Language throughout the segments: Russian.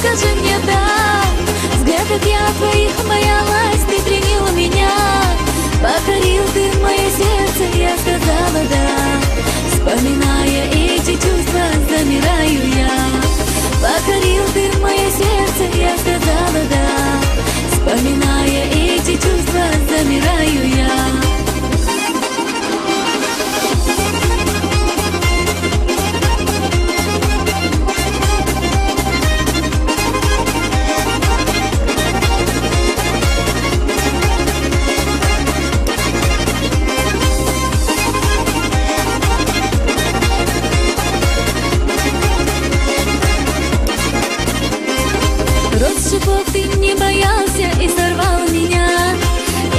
скажи мне да. Взглядов я твоих боялась, ты принял меня. Покорил ты мое сердце, я сказала да. Вспоминая эти чувства, замираю я. Покорил ты мое сердце, я сказала да. Вспоминая эти чувства, замираю я. Шипов ты не боялся и сорвал меня.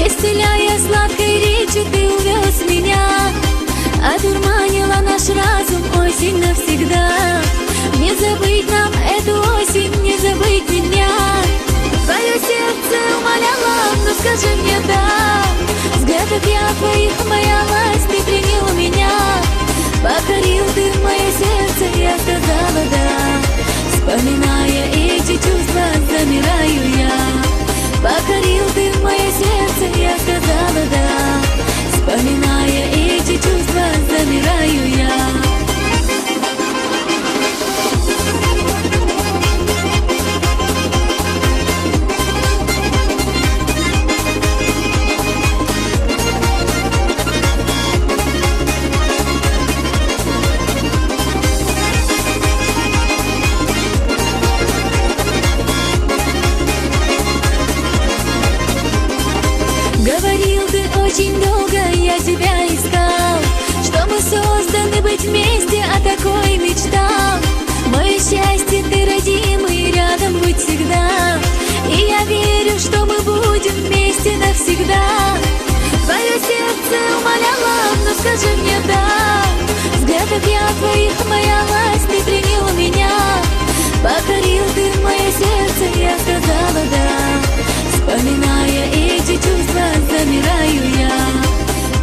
Исцеляя сладкой речью, ты увез меня. Одурманила наш разум осень навсегда. Не забыть нам эту осень, не забыть меня. Твое сердце умоляло, но скажи мне да. Взглядов я твоих боялась, ты принял меня. Покорил ты мое сердце, я сказала да. Вспоминая эти чувства, замираю я. Покорил ты мое сердце, я сказала да. Вспоминая эти чувства, замираю я. Говорил ты очень долго, я тебя искал, что мы созданы быть вместе, о такой мечтал. Мое счастье ты родимый, рядом быть всегда. И я верю, что мы будем вместе навсегда. Твое сердце умоляло, но скажи мне да. Взглядов я твоих боялась, ты принял меня. Покорил ты мое сердце, я сказала да. Вспоминая эти чувства, замираю я.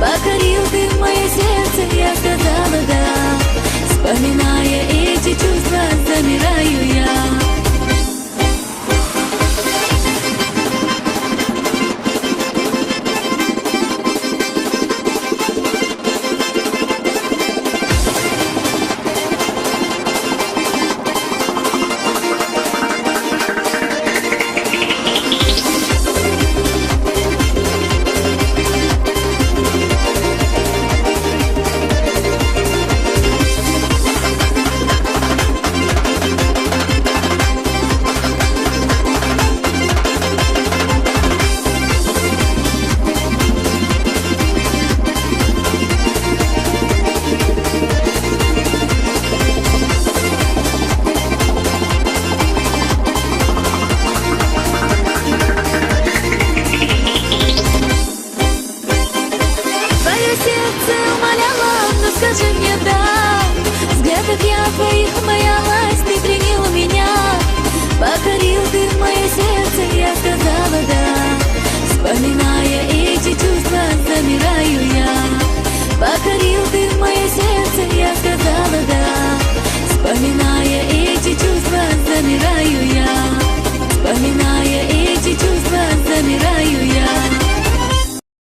Покорил ты мое сердце, я сказала да. Вспоминая эти чувства, замираю я. Скажи мне да. Взглядов я твоих боялась, ты принял меня. Покорил ты мое сердце,